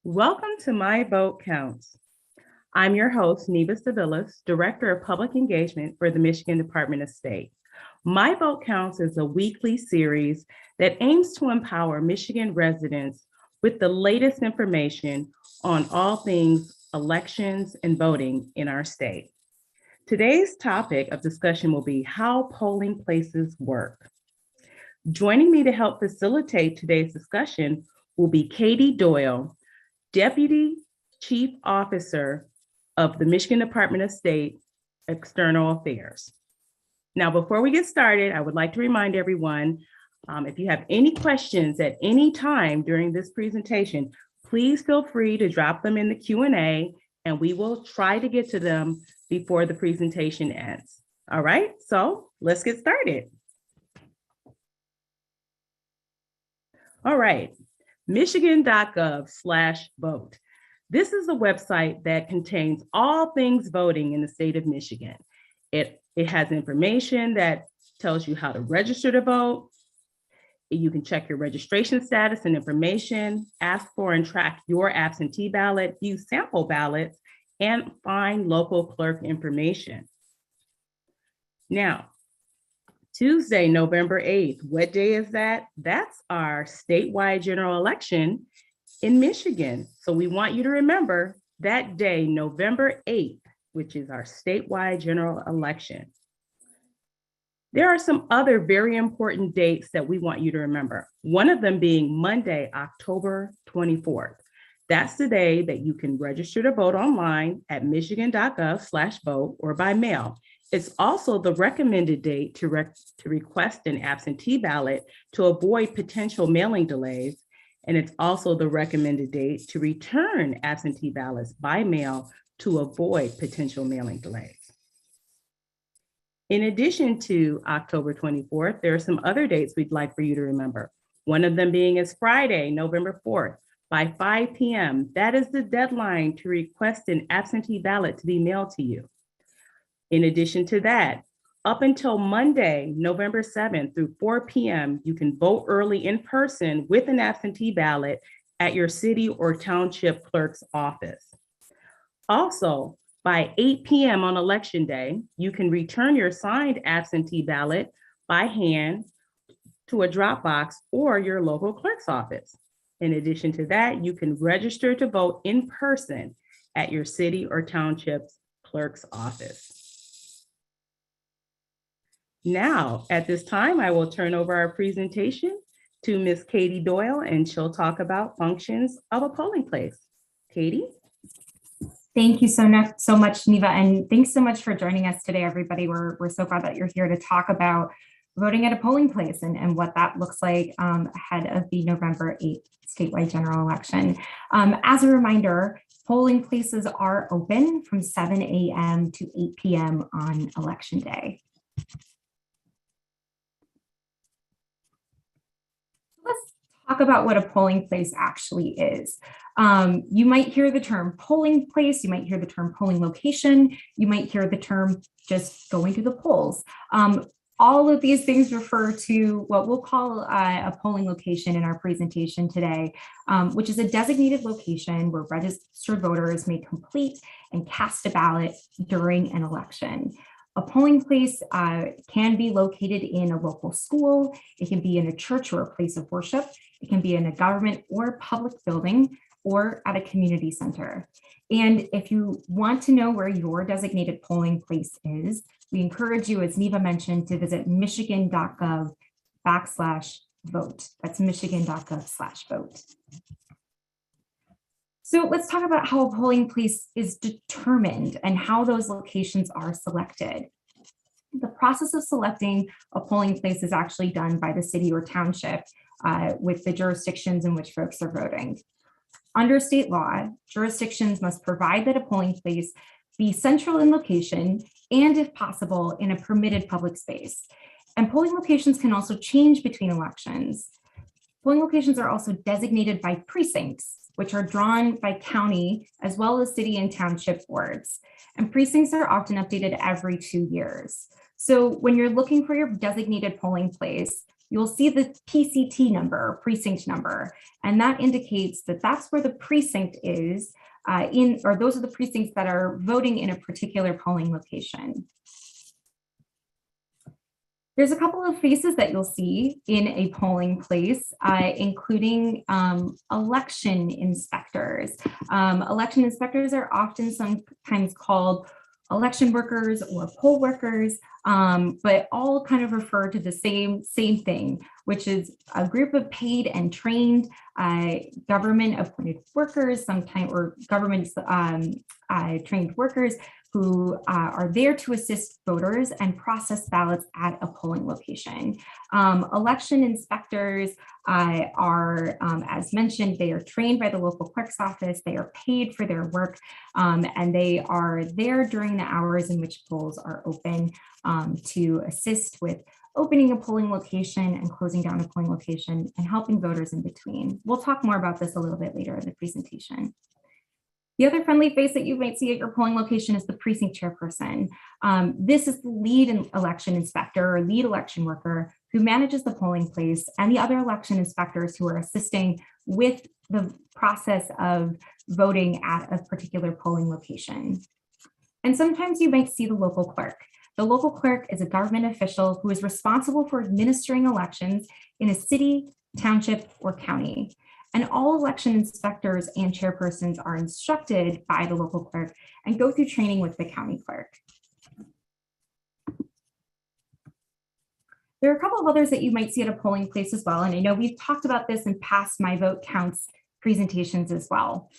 Welcome to My Vote Counts. I'm your host, Neva Savilis, Director of Public Engagement for the Michigan Department of State. My Vote Counts is a weekly series that aims to empower Michigan residents with the latest information on all things elections and voting in our state. Today's topic of discussion will be how polling places work. Joining me to help facilitate today's discussion will be Katie Doyle, Deputy Chief Officer of the Michigan Department of State External Affairs. Now, before we get started, I would like to remind everyone, if you have any questions at any time during this presentation, please feel free to drop them in the Q&A and we will try to get to them before the presentation ends. All right, so let's get started. All right. Michigan.gov/vote. This is a website that contains all things voting in the state of Michigan. It has information that tells you how to register to vote. You can check your registration status and information, ask for and track your absentee ballot, view sample ballots, and find local clerk information. Now, Tuesday, November 8th. What day is that? That's our statewide general election in Michigan. So we want you to remember that day, November 8th, which is our statewide general election. There are some other very important dates that we want you to remember. One of them being Monday, October 24th. That's the day that you can register to vote online at michigan.gov/vote or by mail. It's also the recommended date to request an absentee ballot to avoid potential mailing delays. And it's also the recommended date to return absentee ballots by mail to avoid potential mailing delays. In addition to October 24th, there are some other dates we'd like for you to remember. One of them being is Friday, November 4th, by 5 p.m. That is the deadline to request an absentee ballot to be mailed to you. In addition to that, up until Monday, November 7th through 4 p.m., you can vote early in person with an absentee ballot at your city or township clerk's office. Also, by 8 p.m. on election day, you can return your signed absentee ballot by hand to a drop box or your local clerk's office. In addition to that, you can register to vote in person at your city or township's clerk's office. Now, at this time, I will turn over our presentation to Ms. Katie Doyle, and she'll talk about functions of a polling place. Katie? Thank you so much, Neva, and thanks so much for joining us today, everybody. We're so glad that you're here to talk about voting at a polling place and what that looks like ahead of the November 8th statewide general election. As a reminder, polling places are open from 7 a.m. to 8 p.m. on election day. Let's talk about what a polling place actually is. You might hear the term polling place, you might hear the term polling location, you might hear the term just going to the polls. All of these things refer to what we'll call a polling location in our presentation today, which is a designated location where registered voters may complete and cast a ballot during an election. A polling place can be located in a local school, it can be in a church or a place of worship, it can be in a government or public building, or at a community center. And if you want to know where your designated polling place is, we encourage you, as Neva mentioned, to visit michigan.gov/vote. That's michigan.gov/vote. So let's talk about how a polling place is determined and how those locations are selected. The process of selecting a polling place is actually done by the city or township with the jurisdictions in which folks are voting. Under state law, jurisdictions must provide that a polling place be central in location and, if possible, in a permitted public space. And polling locations can also change between elections. Polling locations are also designated by precincts, which are drawn by county as well as city and township boards. And precincts are often updated every 2 years. So when you're looking for your designated polling place, you'll see the PCT number, precinct number, and that indicates that that's where the precinct is or those are the precincts that are voting in a particular polling location. There's a couple of faces that you'll see in a polling place, including election inspectors. Election inspectors are often sometimes called election workers or poll workers, but all kind of refer to the same thing, which is a group of paid and trained government appointed workers, sometimes or government trained workers who are there to assist voters and process ballots at a polling location. Election inspectors are, as mentioned, they are trained by the local clerk's office, they are paid for their work, and they are there during the hours in which polls are open to assist with opening a polling location and closing down a polling location and helping voters in between. We'll talk more about this a little bit later in the presentation. The other friendly face that you might see at your polling location is the precinct chairperson. This is the lead election inspector or lead election worker who manages the polling place, and the other election inspectors who are assisting with the process of voting at a particular polling location. And sometimes you might see the local clerk. The local clerk is a government official who is responsible for administering elections in a city, township, or county. And all election inspectors and chairpersons are instructed by the local clerk and go through training with the county clerk. There are a couple of others that you might see at a polling place as well. And I know we've talked about this in past My Vote Counts presentations as well.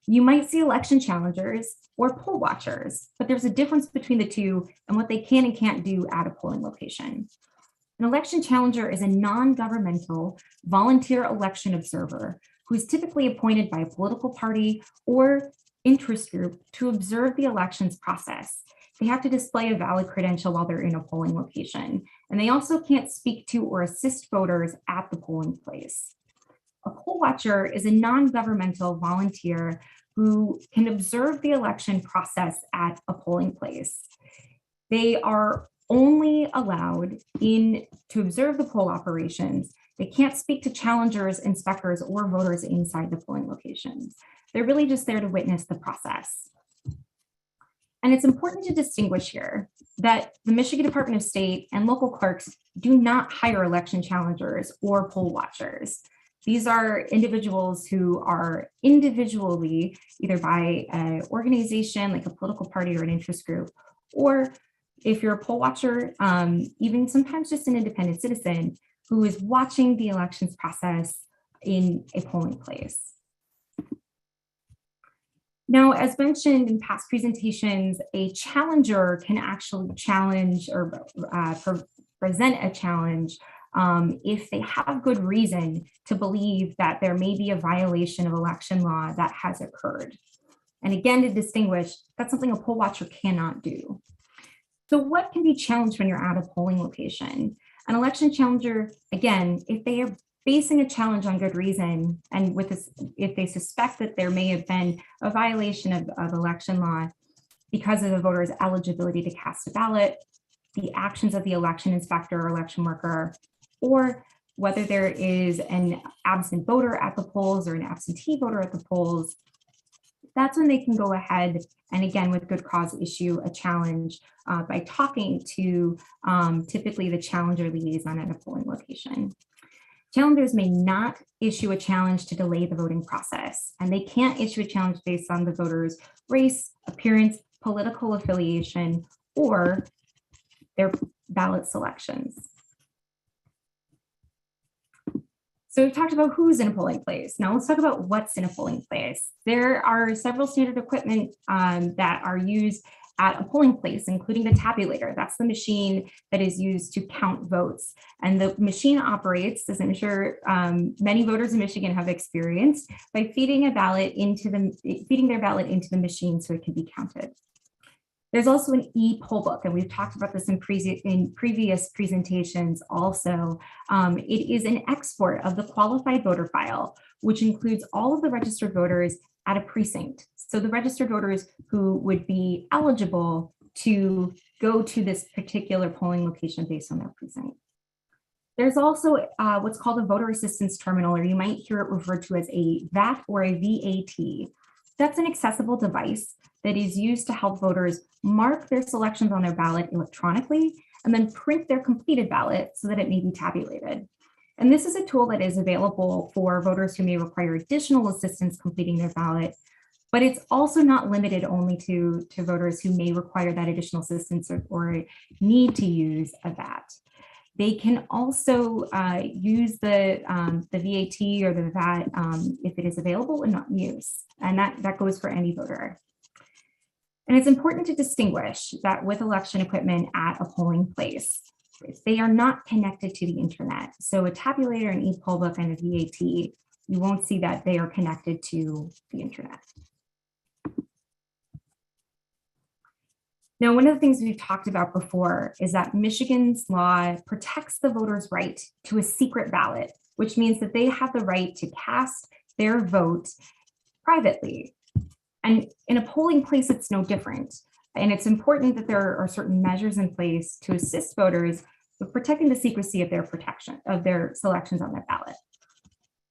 You might see election challengers or poll watchers, but there's a difference between the two and what they can and can't do at a polling location. An election challenger is a non-governmental volunteer election observer who is typically appointed by a political party or interest group to observe the elections process. They have to display a valid credential while they're in a polling location, and they also can't speak to or assist voters at the polling place. A poll watcher is a non-governmental volunteer who can observe the election process at a polling place. They are only allowed to observe the poll operations. They can't speak to challengers, inspectors, or voters inside the polling locations. They're really just there to witness the process. And it's important to distinguish here that the Michigan Department of State and local clerks do not hire election challengers or poll watchers. These are individuals who are individually, either by an organization like a political party or an interest group, or if you're a poll watcher, even sometimes just an independent citizen who is watching the elections process in a polling place. Now, as mentioned in past presentations, a challenger can actually challenge or present a challenge if they have good reason to believe that there may be a violation of election law that has occurred. And again, to distinguish, that's something a poll watcher cannot do. So what can be challenged when you're at a polling location? An election challenger, again, if they are facing a challenge on good reason, and with this, if they suspect that there may have been a violation of election law because of the voter's eligibility to cast a ballot, the actions of the election inspector or election worker, or whether there is an absent voter at the polls or an absentee voter at the polls, that's when they can go ahead and, again, with good cause, issue a challenge by talking to typically the challenger liaison at a polling location. Challengers may not issue a challenge to delay the voting process, and they can't issue a challenge based on the voter's race, appearance, political affiliation, or their ballot selections. So we've talked about who's in a polling place. Now let's talk about what's in a polling place. There are several standard equipment that are used at a polling place, including the tabulator. That's the machine that is used to count votes. And the machine operates, as I'm sure many voters in Michigan have experienced, by feeding their ballot into the machine so it can be counted. There's also an e-poll book, and we've talked about this in previous presentations also. It is an export of the qualified voter file, which includes all of the registered voters at a precinct. So the registered voters who would be eligible to go to this particular polling location based on their precinct. There's also what's called a voter assistance terminal, or you might hear it referred to as a VAT or a VAT. That's an accessible device that is used to help voters mark their selections on their ballot electronically and then print their completed ballot so that it may be tabulated. And this is a tool that is available for voters who may require additional assistance completing their ballot, but it's also not limited only to voters who may require that additional assistance or need to use a VAT. They can also use the VAT or the VAT if it is available and not in use. And that goes for any voter. And it's important to distinguish that with election equipment at a polling place, they are not connected to the internet. So a tabulator, an e-poll book, and a VAT, you won't see that they are connected to the internet. Now, one of the things we've talked about before is that Michigan's law protects the voter's right to a secret ballot, which means that they have the right to cast their vote privately. And in a polling place, it's no different. And it's important that there are certain measures in place to assist voters with protecting the secrecy of their selections on their ballot.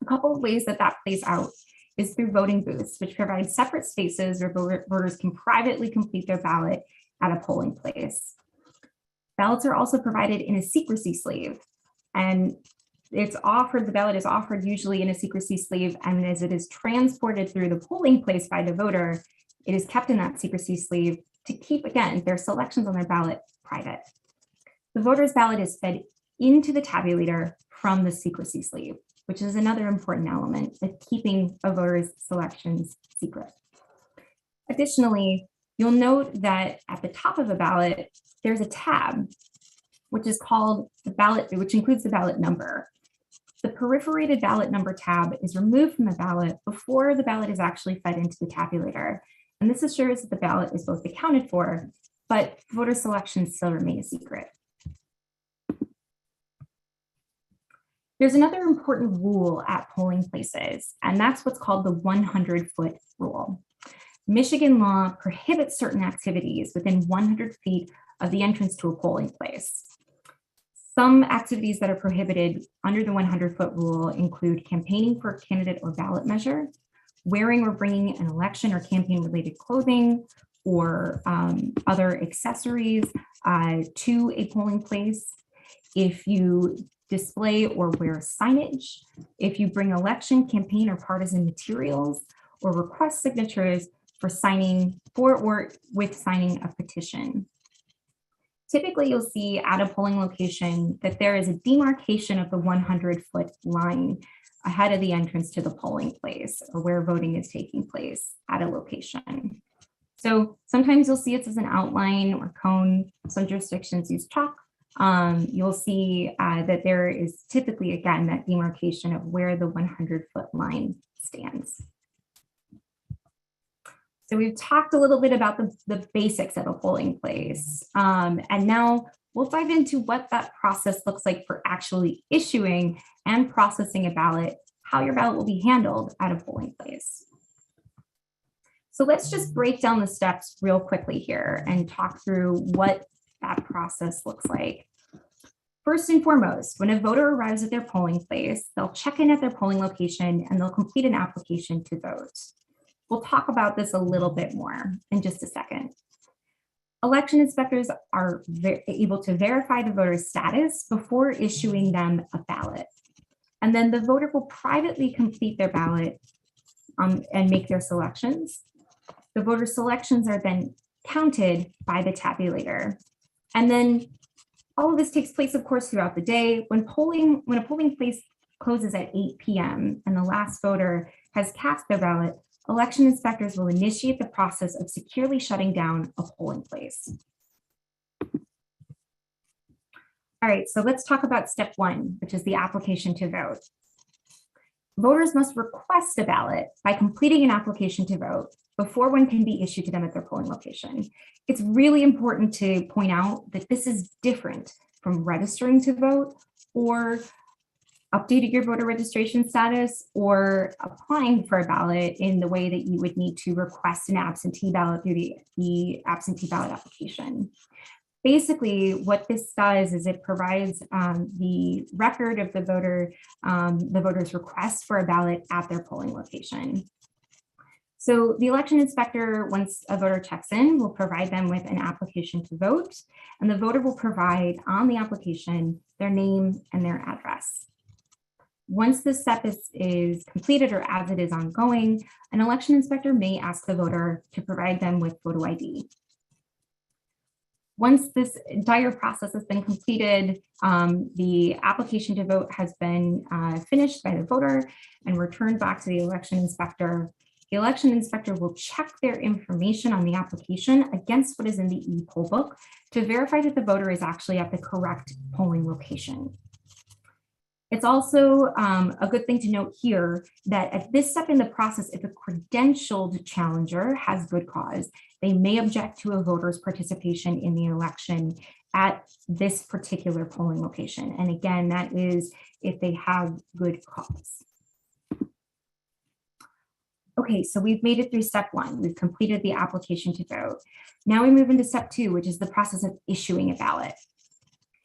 A couple of ways that plays out is through voting booths, which provide separate spaces where voters can privately complete their ballot at a polling place. Ballots are also provided in a secrecy sleeve, and the ballot is offered usually in a secrecy sleeve, and as it is transported through the polling place by the voter, it is kept in that secrecy sleeve to keep, again, their selections on their ballot private. The voter's ballot is fed into the tabulator from the secrecy sleeve, which is another important element of keeping a voter's selections secret. Additionally, you'll note that at the top of a ballot, there's a tab, which is called the ballot, which includes the ballot number. The perforated ballot number tab is removed from the ballot before the ballot is actually fed into the tabulator. And this assures that the ballot is both accounted for, but voter selections still remain a secret. There's another important rule at polling places, and that's what's called the 100-foot rule. Michigan law prohibits certain activities within 100 feet of the entrance to a polling place. Some activities that are prohibited under the 100-foot rule include campaigning for a candidate or ballot measure, wearing or bringing an election or campaign-related clothing, or other accessories to a polling place. If you display or wear signage, if you bring election, campaign, or partisan materials, or request signatures for signing for or with signing a petition. Typically, you'll see at a polling location that there is a demarcation of the 100-foot line ahead of the entrance to the polling place or where voting is taking place at a location. So sometimes you'll see it as an outline or cone. Some jurisdictions use chalk. You'll see that there is typically, again, that demarcation of where the 100-foot line stands. So we've talked a little bit about the basics of a polling place. And now we'll dive into what that process looks like for actually issuing and processing a ballot, how your ballot will be handled at a polling place. So let's just break down the steps real quickly here and talk through what that process looks like. First and foremost, when a voter arrives at their polling place, they'll check in at their polling location and they'll complete an application to vote. We'll talk about this a little bit more in just a second. Election inspectors are able to verify the voter's status before issuing them a ballot. And then the voter will privately complete their ballot and make their selections. The voter selections are then counted by the tabulator. And then all of this takes place, of course, throughout the day. When a polling place closes at 8 p.m. and the last voter has cast their ballot, election inspectors will initiate the process of securely shutting down a polling place. All right, so let's talk about step one, which is the application to vote. Voters must request a ballot by completing an application to vote before one can be issued to them at their polling location. It's really important to point out that this is different from registering to vote or updating your voter registration status or applying for a ballot in the way that you would need to request an absentee ballot through the absentee ballot application. Basically, what this does is it provides the record of the voter's request for a ballot at their polling location. So the election inspector, once a voter checks in, will provide them with an application to vote, and the voter will provide on the application their name and their address. Once this step is completed or as it is ongoing, an election inspector may ask the voter to provide them with photo ID. Once this entire process has been completed, the application to vote has been finished by the voter and returned back to the election inspector. The election inspector will check their information on the application against what is in the e-poll book to verify that the voter is actually at the correct polling location. It's also a good thing to note here that at this step in the process, if a credentialed challenger has good cause, they may object to a voter's participation in the election at this particular polling location. And again, that is if they have good cause. Okay, so we've made it through step one. We've completed the application to vote. Now we move into step two, which is the process of issuing a ballot.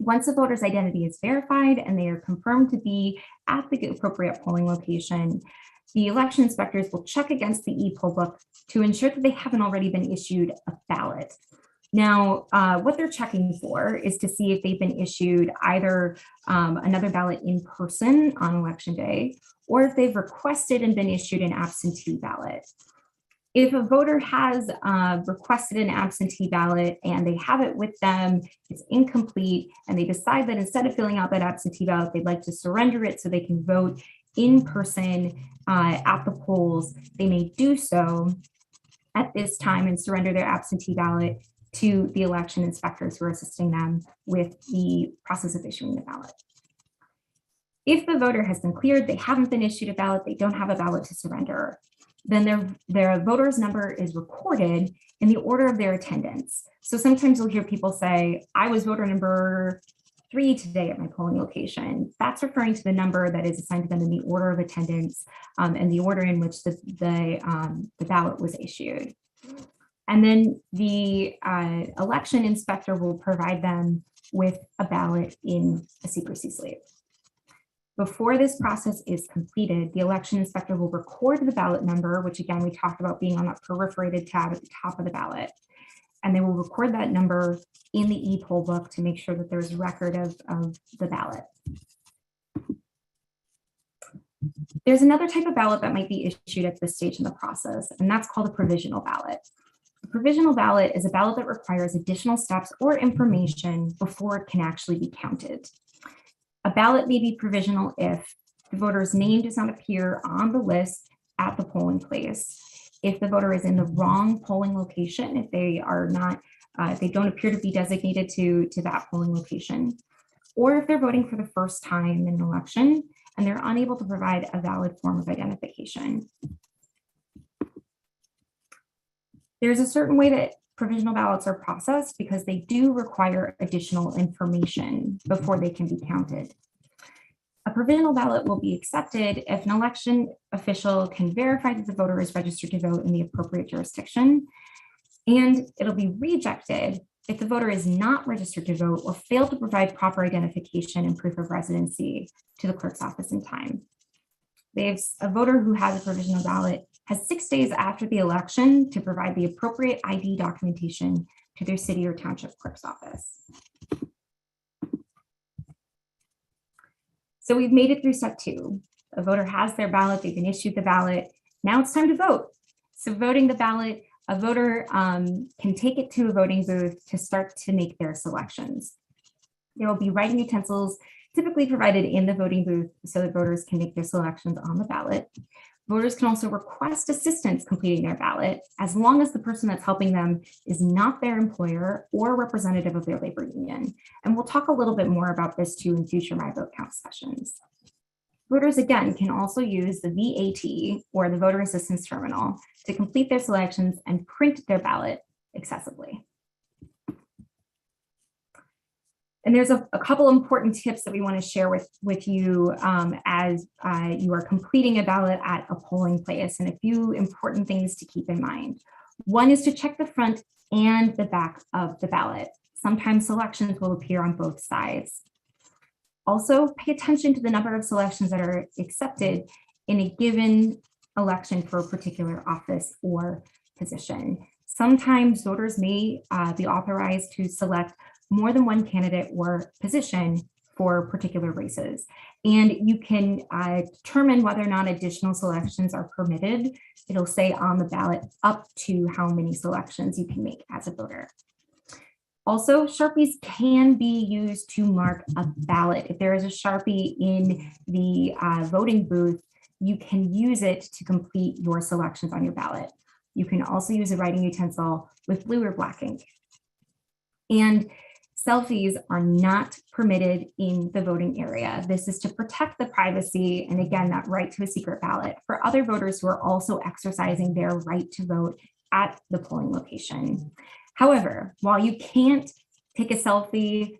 Once a voter's identity is verified and they are confirmed to be at the appropriate polling location, the election inspectors will check against the e-poll book to ensure that they haven't already been issued a ballot. Now, what they're checking for is to see if they've been issued either another ballot in person on election day, or if they've requested and been issued an absentee ballot. If a voter has requested an absentee ballot and they have it with them, it's incomplete, and they decide that instead of filling out that absentee ballot, they'd like to surrender it so they can vote in person at the polls, they may do so at this time and surrender their absentee ballot to the election inspectors who are assisting them with the process of issuing the ballot. If the voter has been cleared, they haven't been issued a ballot, they don't have a ballot to surrender, then their voter's number is recorded in the order of their attendance. So sometimes you'll hear people say, I was voter number 3 today at my polling location. That's referring to the number that is assigned to them in the order of attendance and the order in which the ballot was issued. And then the election inspector will provide them with a ballot in a secrecy sleeve. Before this process is completed, the election inspector will record the ballot number, which again, we talked about being on that perforated tab at the top of the ballot. And they will record that number in the e-poll book to make sure that there's record of the ballot. There's another type of ballot that might be issued at this stage in the process, and that's called a provisional ballot. A provisional ballot is a ballot that requires additional steps or information before it can actually be counted. A ballot may be provisional if the voter's name does not appear on the list at the polling place, if the voter is in the wrong polling location, if they are not, if they don't appear to be designated to that polling location, or if they're voting for the first time in an election and they're unable to provide a valid form of identification. There's a certain way that provisional ballots are processed because they do require additional information before they can be counted. A provisional ballot will be accepted if an election official can verify that the voter is registered to vote in the appropriate jurisdiction, and it'll be rejected if the voter is not registered to vote or failed to provide proper identification and proof of residency to the clerk's office in time. A voter who has a provisional ballot has 6 days after the election to provide the appropriate ID documentation to their city or township clerk's office. So we've made it through step 2. A voter has their ballot, they've been issued the ballot. Now it's time to vote. So voting the ballot, a voter can take it to a voting booth to start to make their selections. There will be writing utensils typically provided in the voting booth so that voters can make their selections on the ballot. Voters can also request assistance completing their ballot as long as the person that's helping them is not their employer or representative of their labor union. And we'll talk a little bit more about this too in future My Vote Count sessions. Voters, again, can also use the VAT or the voter assistance terminal to complete their selections and print their ballot accessibly. And there's a couple important tips that we want to share with you as you are completing a ballot at a polling place, and a few important things to keep in mind. One is to check the front and the back of the ballot. Sometimes selections will appear on both sides. Also, pay attention to the number of selections that are accepted in a given election for a particular office or position. Sometimes voters may be authorized to select more than one candidate or position for particular races. And you can determine whether or not additional selections are permitted. It'll say on the ballot up to how many selections you can make as a voter. Also, Sharpies can be used to mark a ballot. If there is a Sharpie in the voting booth, you can use it to complete your selections on your ballot. You can also use a writing utensil with blue or black ink. And selfies are not permitted in the voting area. This is to protect the privacy and, again, that right to a secret ballot for other voters who are also exercising their right to vote at the polling location. However, while you can't take a selfie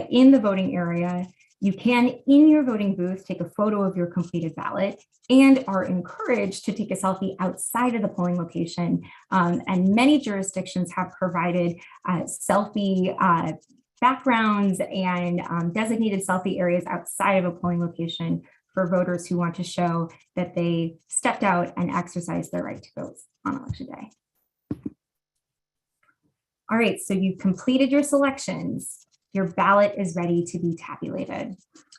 in the voting area, you can, in your voting booth, take a photo of your completed ballot and are encouraged to take a selfie outside of the polling location. And many jurisdictions have provided selfie backgrounds and designated selfie areas outside of a polling location for voters who want to show that they stepped out and exercised their right to vote on election day. All right, so you've completed your selections. Your ballot is ready to be tabulated.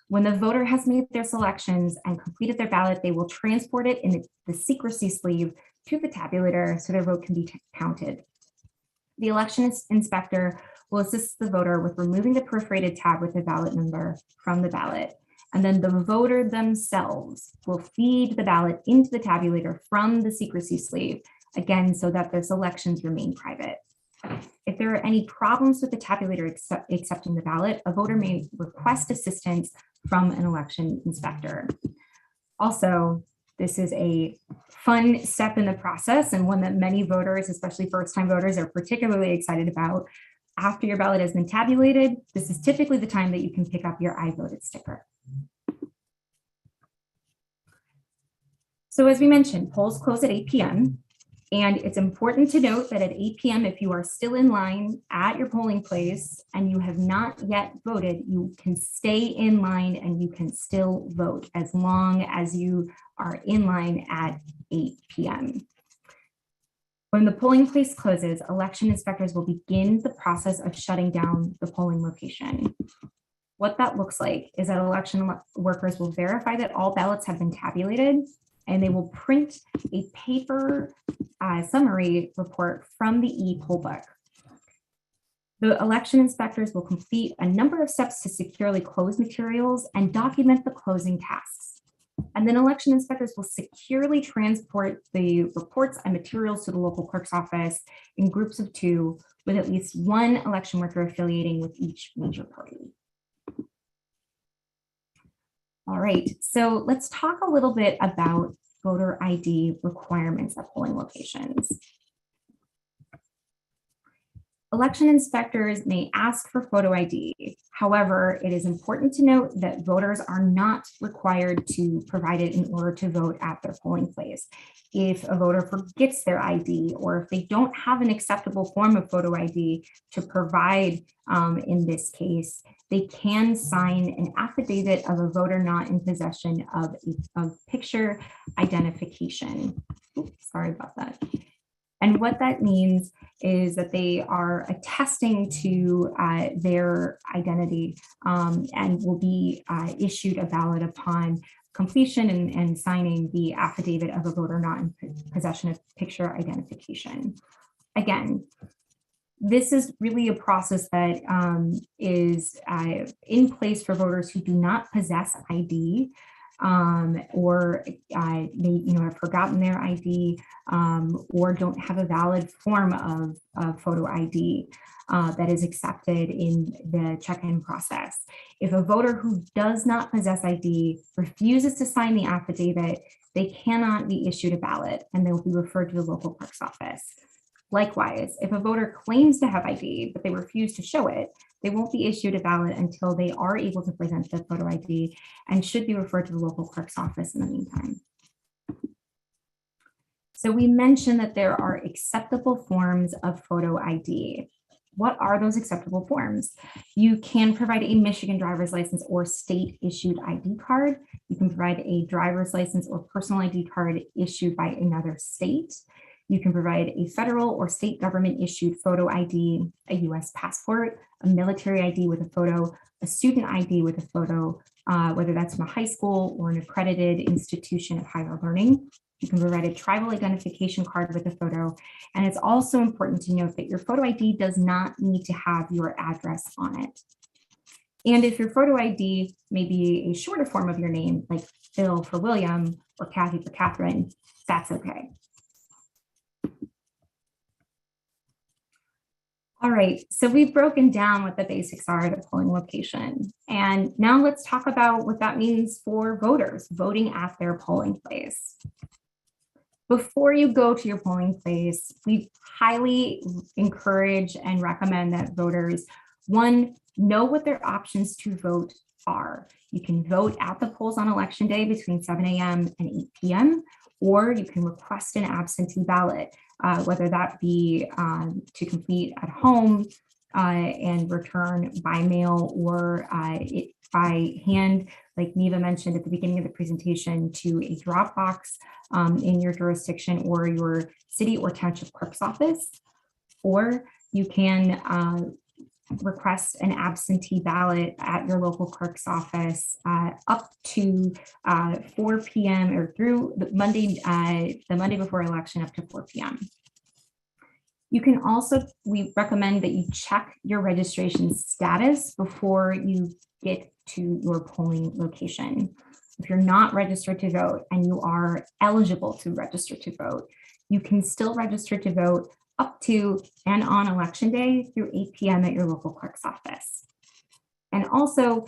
When the voter has made their selections and completed their ballot, they will transport it in the secrecy sleeve to the tabulator so their vote can be counted. The election inspector will assist the voter with removing the perforated tab with the ballot number from the ballot. And then the voter themselves will feed the ballot into the tabulator from the secrecy sleeve, again, so that their selections remain private. If there are any problems with the tabulator accepting the ballot, a voter may request assistance from an election inspector. Also, this is a fun step in the process and one that many voters, especially first-time voters, are particularly excited about. After your ballot has been tabulated, this is typically the time that you can pick up your I voted sticker. So as we mentioned, polls close at 8 p.m. And it's important to note that at 8 p.m., if you are still in line at your polling place and you have not yet voted, you can stay in line and you can still vote as long as you are in line at 8 p.m. When the polling place closes, election inspectors will begin the process of shutting down the polling location. What that looks like is that election workers will verify that all ballots have been tabulated, and they will print a paper summary report from the e-poll book. The election inspectors will complete a number of steps to securely close materials and document the closing tasks. And then election inspectors will securely transport the reports and materials to the local clerk's office in groups of 2 with at least one election worker affiliating with each major party. All right, so let's talk a little bit about voter ID requirements at polling locations. Election inspectors may ask for photo ID. However, it is important to note that voters are not required to provide it in order to vote at their polling place. If a voter forgets their ID or if they don't have an acceptable form of photo ID to provide in this case, they can sign an affidavit of a voter not in possession of picture identification. Oops, sorry about that. And what that means is that they are attesting to their identity and will be issued a ballot upon completion and signing the affidavit of a voter not in possession of picture identification. Again, this is really a process that is in place for voters who do not possess ID or may have forgotten their ID or don't have a valid form of photo ID that is accepted in the check-in process. If a voter who does not possess ID refuses to sign the affidavit, they cannot be issued a ballot and they will be referred to the local clerk's office. Likewise, if a voter claims to have ID, but they refuse to show it, they won't be issued a ballot until they are able to present the photo ID and should be referred to the local clerk's office in the meantime. So we mentioned that there are acceptable forms of photo ID. What are those acceptable forms? You can provide a Michigan driver's license or state issued ID card. You can provide a driver's license or personal ID card issued by another state. You can provide a federal or state government issued photo ID, a US passport, a military ID with a photo, a student ID with a photo, whether that's from a high school or an accredited institution of higher learning. You can provide a tribal identification card with a photo. And it's also important to note that your photo ID does not need to have your address on it. And if your photo ID may be a shorter form of your name, like Bill for William or Kathy for Catherine, that's okay. All right, so we've broken down what the basics are of the polling location. And now let's talk about what that means for voters voting at their polling place. Before you go to your polling place, we highly encourage and recommend that voters, one, know what their options to vote are. You can vote at the polls on election day between 7 a.m. and 8 p.m., or you can request an absentee ballot, whether that be to complete at home and return by mail or by hand, like Neva mentioned at the beginning of the presentation, to a drop box in your jurisdiction or your city or township clerk's office. Or you can request an absentee ballot at your local clerk's office up to 4 p.m. or through the Monday before election up to 4 p.m. You can also, we recommend that you check your registration status before you get to your polling location. If you're not registered to vote and you are eligible to register to vote, you can still register to vote up to and on election day through 8 p.m. at your local clerk's office. And also,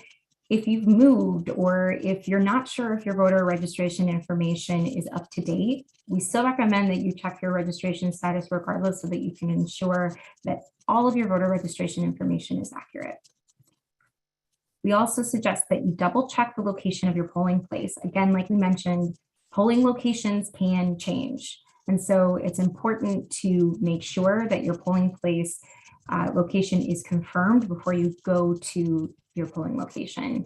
if you've moved or if you're not sure if your voter registration information is up to date, we still recommend that you check your registration status regardless so that you can ensure that all of your voter registration information is accurate. We also suggest that you double check the location of your polling place. Again, like we mentioned, polling locations can change. And so it's important to make sure that your polling place location is confirmed before you go to your polling location.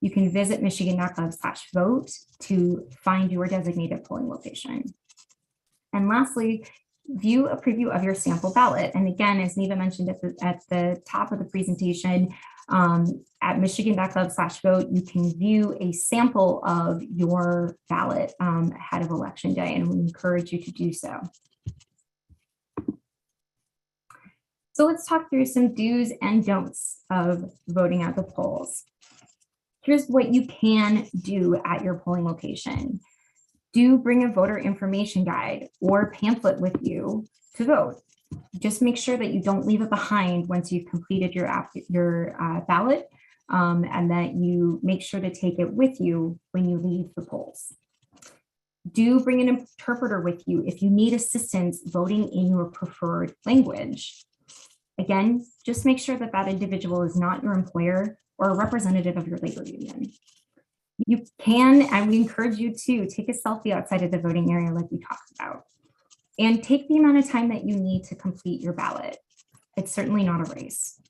You can visit michigan.gov/vote to find your designated polling location. And lastly, view a preview of your sample ballot. And again, as Neva mentioned at the top of the presentation, at michigan.gov/vote, you can view a sample of your ballot ahead of election day, and we encourage you to do so. So let's talk through some do's and don'ts of voting at the polls. Here's what you can do at your polling location. Do bring a voter information guide or pamphlet with you to vote. Just make sure that you don't leave it behind once you've completed your ballot, and that you make sure to take it with you when you leave the polls. Do bring an interpreter with you if you need assistance voting in your preferred language. Again, just make sure that that individual is not your employer or a representative of your labor union. You can, and we encourage you to, take a selfie outside of the voting area like we talked about. And take the amount of time that you need to complete your ballot. It's certainly not a race.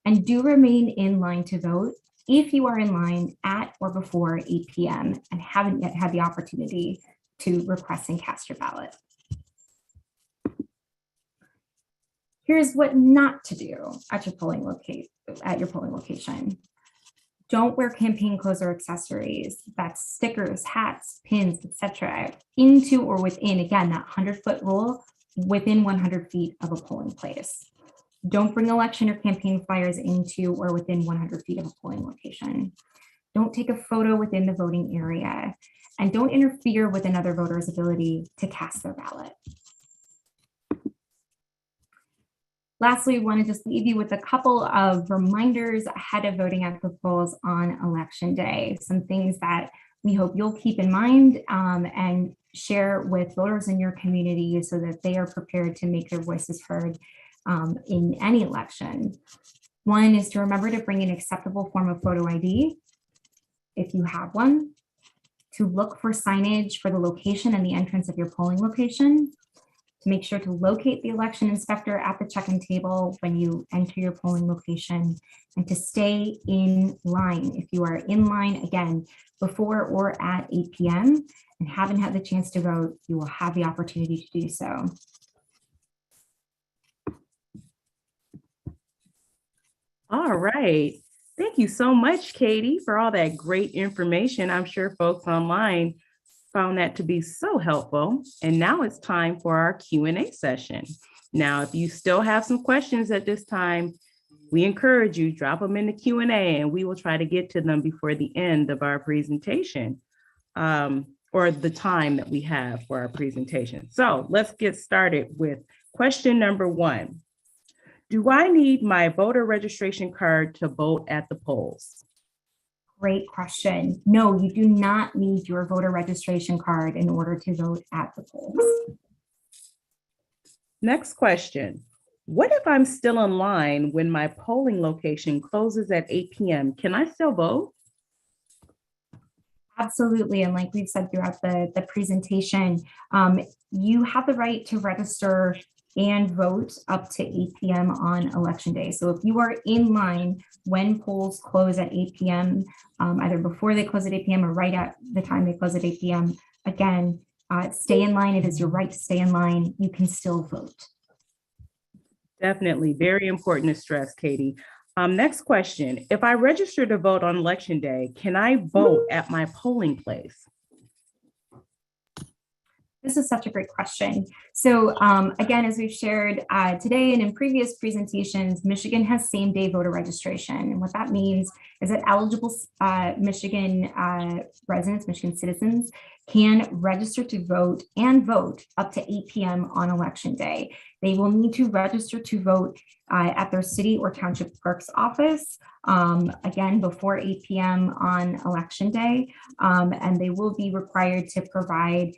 And do remain in line to vote if you are in line at or before 8 p.m. and haven't yet had the opportunity to request and cast your ballot. Here's what not to do at your polling location. Don't wear campaign clothes or accessories, that's stickers, hats, pins, etc., into or within, again, that 100-foot rule, within 100 feet of a polling place. Don't bring election or campaign flyers into or within 100 feet of a polling location. Don't take a photo within the voting area, and don't interfere with another voter's ability to cast their ballot. Lastly, we want to just leave you with a couple of reminders ahead of voting at the polls on election day. Some things that we hope you'll keep in mind and share with voters in your community so that they are prepared to make their voices heard in any election. One is to remember to bring an acceptable form of photo ID, if you have one, to look for signage for the location and the entrance of your polling location, to make sure to locate the election inspector at the check-in table when you enter your polling location, and to stay in line. If you are in line, again, before or at 8 p.m. and haven't had the chance to vote, you will have the opportunity to do so. All right. Thank you so much, Katie, for all that great information. I'm sure folks online found that to be so helpful. And now it's time for our Q&A session. Now, if you still have some questions at this time, we encourage you, drop them in the Q&A and we will try to get to them before the end of our presentation, or the time that we have for our presentation. So let's get started with question number 1. Do I need my voter registration card to vote at the polls? Great question. No, you do not need your voter registration card in order to vote at the polls. Next question. What if I'm still in line when my polling location closes at 8 p.m.? Can I still vote? Absolutely. And like we've said throughout the presentation, you have the right to register and vote up to 8 p.m. on election day. So if you are in line when polls close at 8 p.m., either before they close at 8 p.m. or right at the time they close at 8 p.m., again, stay in line. It is your right to stay in line. You can still vote. Definitely. Very important to stress, Katie. Next question. If I register to vote on election day, can I vote at my polling place? This is such a great question. So again, as we've shared today and in previous presentations, Michigan has same-day voter registration. And what that means is that eligible Michigan residents, Michigan citizens, can register to vote and vote up to 8 p.m. on election day. They will need to register to vote at their city or township clerk's office, again, before 8 p.m. on election day, and they will be required to provide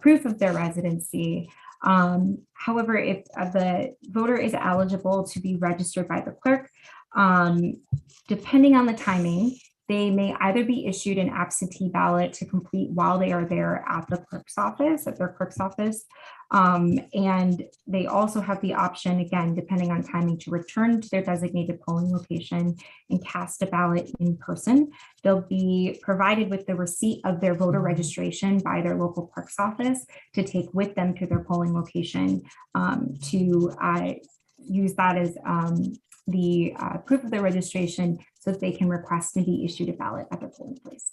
proof of their residency. However, if the voter is eligible to be registered by the clerk, depending on the timing, they may either be issued an absentee ballot to complete while they are there at the clerk's office, at their clerk's office. And they also have the option, again, depending on timing, to return to their designated polling location and cast a ballot in person. They'll be provided with the receipt of their voter registration by their local clerk's office to take with them to their polling location to use that as the proof of their registration so that they can request to be issued a ballot at their polling place.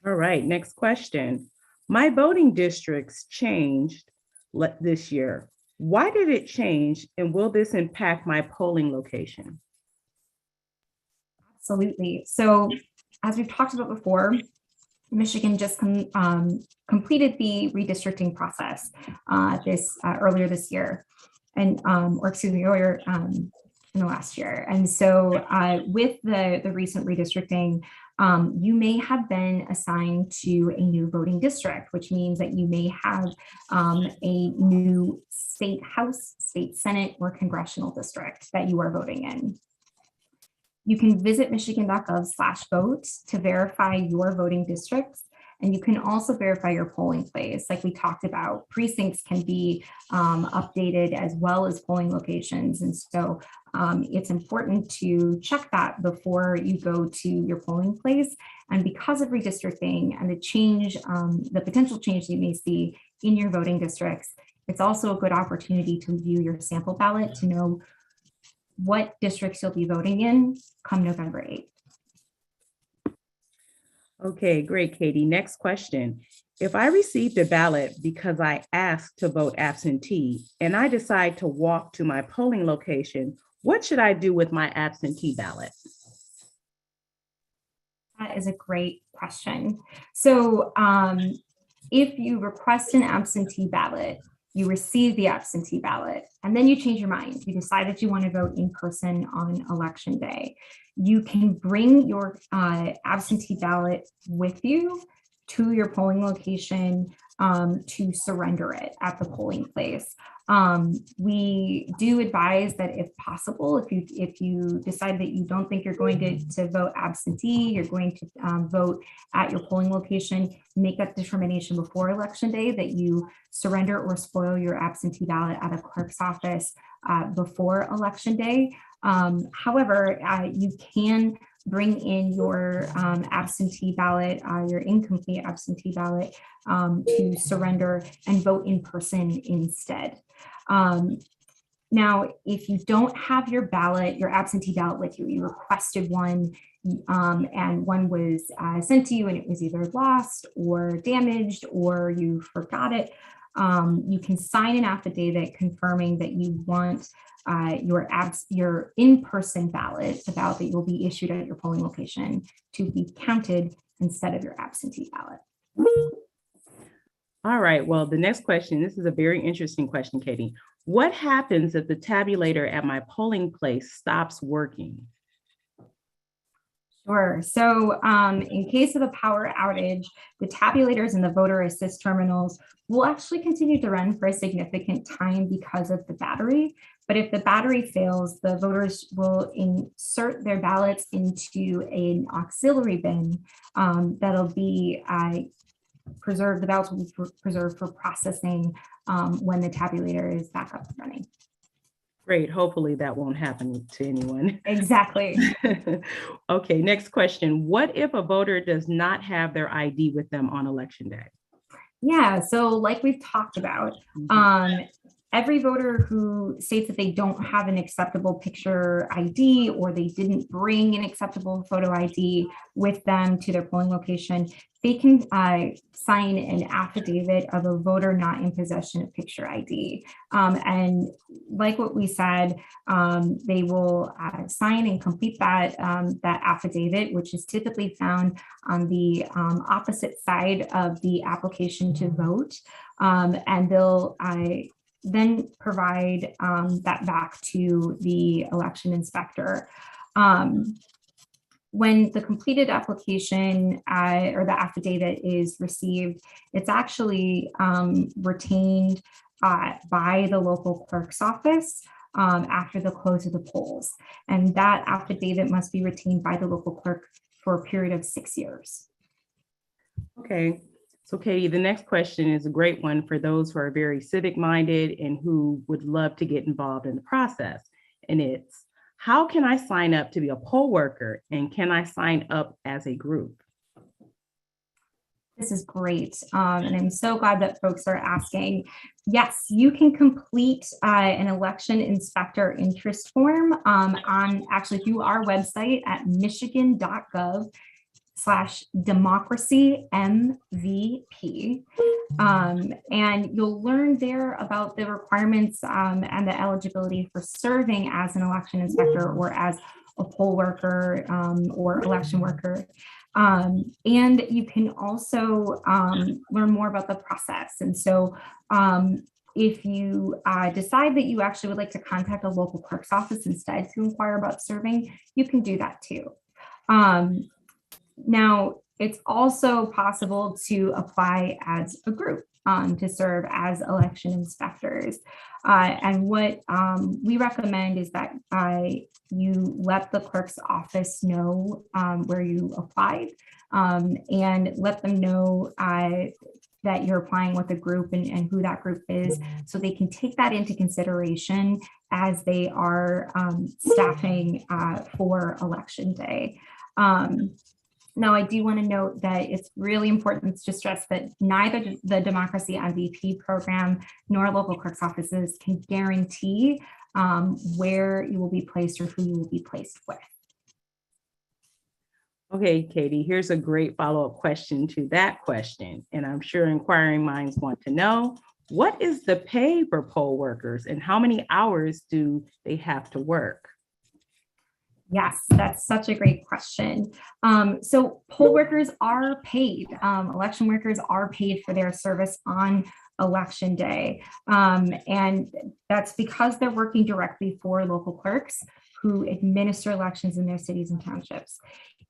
All right, next question. My voting districts changed this year. Why did it change, and will this impact my polling location? Absolutely. So as we've talked about before, Michigan just completed the redistricting process earlier this year, and earlier in the last year. And so with the recent redistricting, you may have been assigned to a new voting district, which means that you may have a new state house, state senate, or congressional district that you are voting in. You can visit michigan.gov/vote to verify your voting districts. And you can also verify your polling place. Like we talked about, precincts can be updated as well as polling locations. And so it's important to check that before you go to your polling place. And because of redistricting and the change, the potential change you may see in your voting districts, it's also a good opportunity to view your sample ballot to know what districts you'll be voting in come November 8th. Okay, great, Katie. Next question. If I received a ballot because I asked to vote absentee and I decide to walk to my polling location, what should I do with my absentee ballot? That is a great question. So if you request an absentee ballot, you receive the absentee ballot, and then you change your mind. You decide that you want to vote in person on election day. You can bring your absentee ballot with you to your polling location to surrender it at the polling place. We do advise that if possible, if you decide that you don't think you're going to vote absentee, you're going to vote at your polling location, make that determination before election day that you surrender or spoil your absentee ballot at a clerk's office before election day. However, you can bring in your absentee ballot, your incomplete absentee ballot to surrender and vote in person instead. Now, if you don't have your ballot, your absentee ballot with you, you requested one and one was sent to you and it was either lost or damaged or you forgot it, you can sign an affidavit confirming that you want your in-person ballot, the ballot that will be issued at your polling location, to be counted instead of your absentee ballot. All right, well, the next question, this is a very interesting question, Katie. What happens if the tabulator at my polling place stops working? Sure. So in case of a power outage, the tabulators and the voter assist terminals will actually continue to run for a significant time because of the battery. But if the battery fails, the voters will insert their ballots into an auxiliary bin that'll be preserved. The ballots will be preserved for processing when the tabulator is back up and running. Great. Hopefully that won't happen to anyone. Exactly. Okay, next question. What if a voter does not have their ID with them on election day? Yeah, so like we've talked about, every voter who states that they don't have an acceptable picture ID or they didn't bring an acceptable photo ID with them to their polling location, they can sign an affidavit of a voter not in possession of picture ID. And like what we said, they will sign and complete that affidavit, which is typically found on the opposite side of the application to vote. And they'll then provide that back to the election inspector. When the completed application or the affidavit is received, it's actually retained by the local clerk's office after the close of the polls. And that affidavit must be retained by the local clerk for a period of 6 years. Okay. So Katie, the next question is a great one for those who are very civic minded and who would love to get involved in the process. And it's, how can I sign up to be a poll worker, and can I sign up as a group? This is great. And I'm so glad that folks are asking. Yes, you can complete an election inspector interest form on actually through our website at michigan.gov/democracy-MVP. And you'll learn there about the requirements and the eligibility for serving as an election inspector or as a poll worker or election worker. And you can also learn more about the process. And so if you decide that you actually would like to contact a local clerk's office instead to inquire about serving, you can do that too. Now, it's also possible to apply as a group to serve as election inspectors. And what we recommend is that you let the clerk's office know where you applied and let them know that you're applying with a group and who that group is, so they can take that into consideration as they are staffing for election day. Now, I do want to note that it's really important to stress that neither the Democracy MVP program nor local clerk's offices can guarantee where you will be placed or who you will be placed with. Okay, Katie, here's a great follow-up question to that question. And I'm sure inquiring minds want to know, what is the pay for poll workers and how many hours do they have to work? Yes, that's such a great question. So poll workers are paid. Election workers are paid for their service on election day. And that's because they're working directly for local clerks who administer elections in their cities and townships.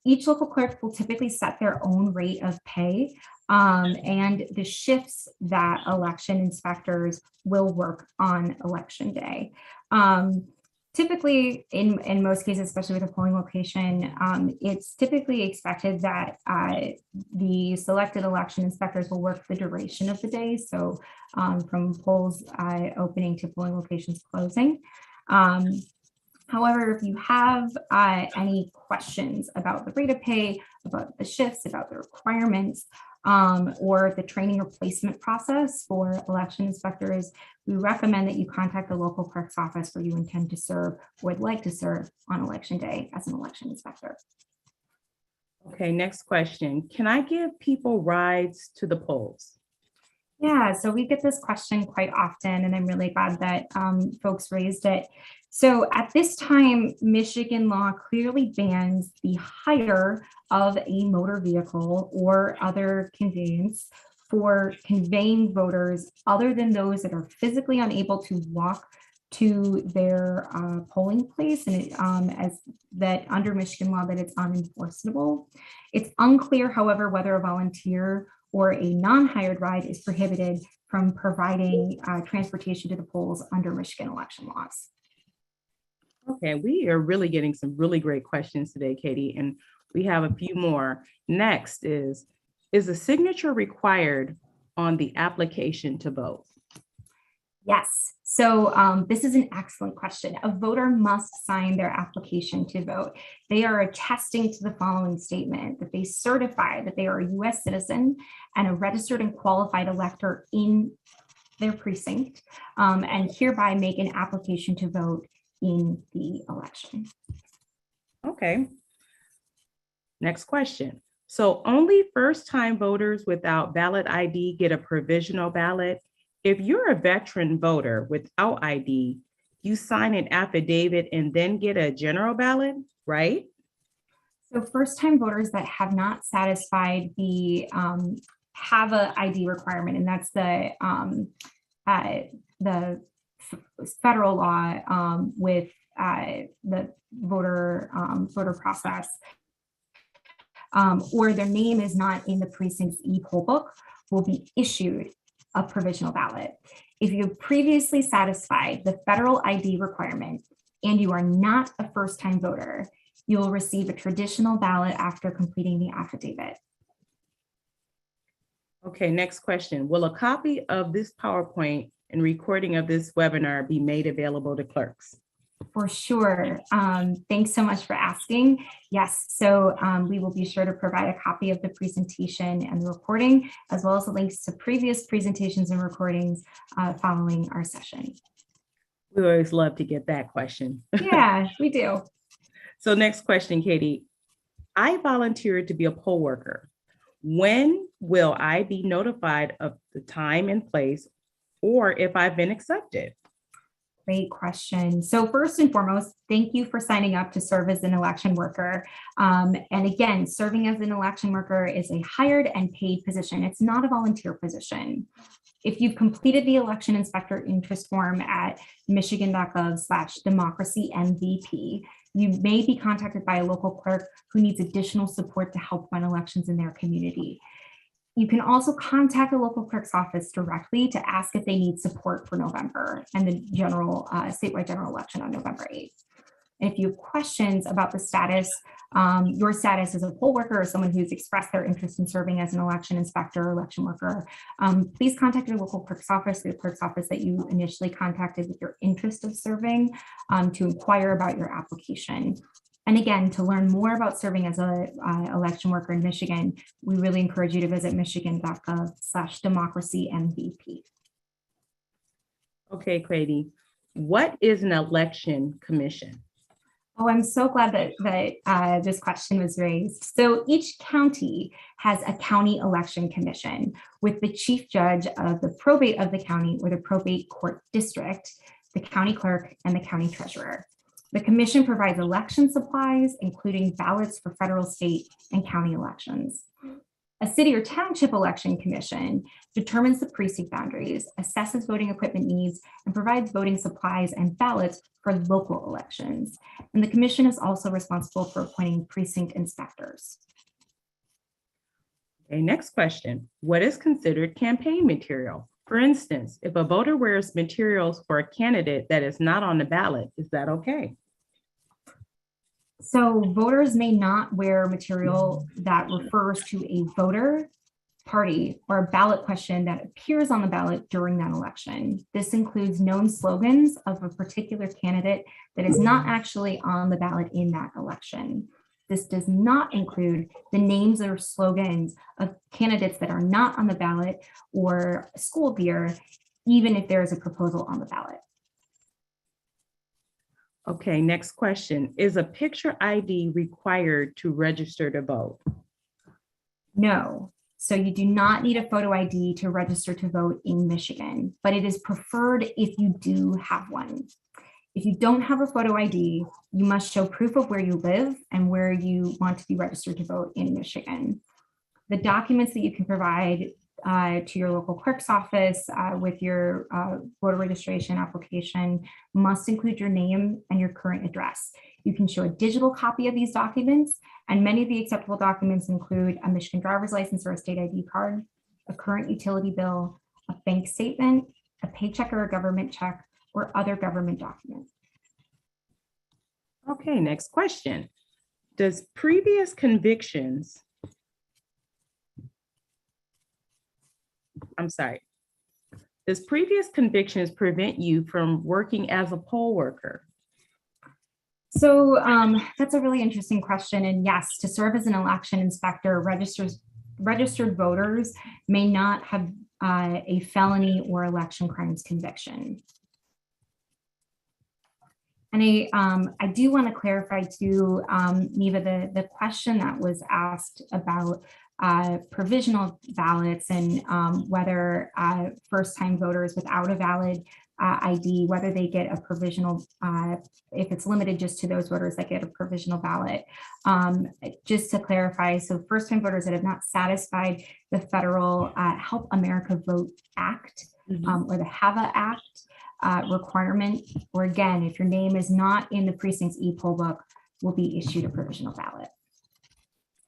Each local clerk will typically set their own rate of pay, and the shifts that election inspectors will work on election day. Typically, in most cases, especially with a polling location, it's typically expected that the selected election inspectors will work the duration of the day. So from polls opening to polling locations closing. However, if you have any questions about the rate of pay, about the shifts, about the requirements, or the training or placement process for election inspectors, we recommend that you contact the local clerk's office where you intend to serve or would like to serve on election day as an election inspector. Okay, next question. Can I give people rides to the polls? Yeah, so we get this question quite often, and I'm really glad that folks raised it. So at this time, Michigan law clearly bans the hire of a motor vehicle or other conveyance for conveying voters other than those that are physically unable to walk to their polling place, and it, as that under Michigan law that it's unenforceable. It's unclear, however, whether a volunteer or a non-hired ride is prohibited from providing transportation to the polls under Michigan election laws. Okay, we are really getting some really great questions today, Katie, and we have a few more. Next is a signature required on the application to vote? Yes, so this is an excellent question. A voter must sign their application to vote. They are attesting to the following statement: that they certify that they are a U.S. citizen and a registered and qualified elector in their precinct, and hereby make an application to vote in the election. Okay. Next question. So only first-time voters without ballot ID get a provisional ballot. If you're a veteran voter without ID, you sign an affidavit and then get a general ballot, right? So first-time voters that have not satisfied the have a ID requirement, and that's the federal law with the voter process, or their name is not in the precinct's e-poll book, will be issued a provisional ballot. If you previously satisfied the federal ID requirement and you are not a first-time voter, you will receive a traditional ballot after completing the affidavit. Okay, next question. Will a copy of this PowerPoint and recording of this webinar be made available to clerks? For sure. Thanks so much for asking. Yes, so we will be sure to provide a copy of the presentation and the recording, as well as the links to previous presentations and recordings following our session. We always love to get that question. Yeah, we do. So next question, Katie. I volunteered to be a poll worker. When will I be notified of the time and place, or if I've been accepted? Great question. So first and foremost, thank you for signing up to serve as an election worker. And again, serving as an election worker is a hired and paid position. It's not a volunteer position. If you've completed the election inspector interest form at michigan.gov/democracy-MVP, you may be contacted by a local clerk who needs additional support to help run elections in their community. You can also contact the local clerk's office directly to ask if they need support for November and the general statewide general election on November 8th. And if you have questions about the status, your status as a poll worker or someone who's expressed their interest in serving as an election inspector or election worker, please contact your local clerk's office, the clerk's office that you initially contacted with your interest of serving, to inquire about your application. And again, to learn more about serving as an election worker in Michigan, we really encourage you to visit michigan.gov/democracy-MVP. Okay, Katie, what is an election commission? Oh, I'm so glad that this question was raised. So each county has a county election commission with the chief judge of the probate of the county or the probate court district, the county clerk, and the county treasurer. The commission provides election supplies, including ballots for federal, state, and county elections. A city or township election commission determines the precinct boundaries, assesses voting equipment needs, and provides voting supplies and ballots for local elections. And the commission is also responsible for appointing precinct inspectors. Okay, next question. What is considered campaign material? For instance, if a voter wears materials for a candidate that is not on the ballot, is that okay? So voters may not wear material that refers to a voter, party, or a ballot question that appears on the ballot during that election. This includes known slogans of a particular candidate that is not actually on the ballot in that election. This does not include the names or slogans of candidates that are not on the ballot or school gear, even if there is a proposal on the ballot. Okay, next question. Is a picture ID required to register to vote? No. So you do not need a photo ID to register to vote in Michigan, but it is preferred if you do have one. If you don't have a photo ID, you must show proof of where you live and where you want to be registered to vote in Michigan. The documents that you can provide to your local clerk's office with your voter registration application must include your name and your current address. You can show a digital copy of these documents, and many of the acceptable documents include a Michigan driver's license or a state ID card, a current utility bill, a bank statement, a paycheck or a government check, or other government documents. Okay, next question. Does previous convictions prevent you from working as a poll worker? So that's a really interesting question. And yes, to serve as an election inspector, registered voters may not have a felony or election crimes conviction. And I do want to clarify too, Neva, the question that was asked about provisional ballots and whether first-time voters without a valid ID, whether they get a provisional, if it's limited just to those voters that get a provisional ballot. Just to clarify, so first-time voters that have not satisfied the federal Help America Vote Act or the HAVA Act requirement, or again, if your name is not in the precinct's e-poll book, will be issued a provisional ballot.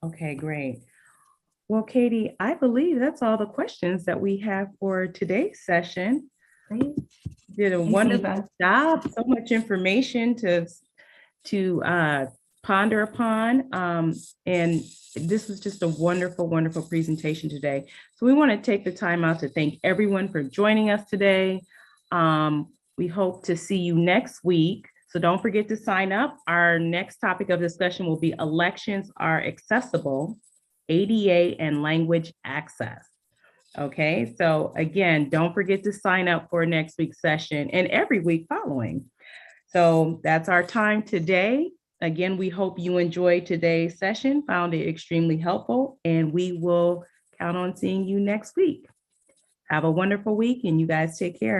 Okay, great. Well, Katie, I believe that's all the questions that we have for today's session. Great. Did a wonderful job. So much information to ponder upon. And this was just a wonderful, wonderful presentation today. So we want to take the time out to thank everyone for joining us today. We hope to see you next week. So don't forget to sign up. Our next topic of discussion will be elections are accessible, ADA and language access. Okay, so again, don't forget to sign up for next week's session and every week following. So that's our time today. Again, we hope you enjoyed today's session, found it extremely helpful, and we will count on seeing you next week. Have a wonderful week and you guys take care.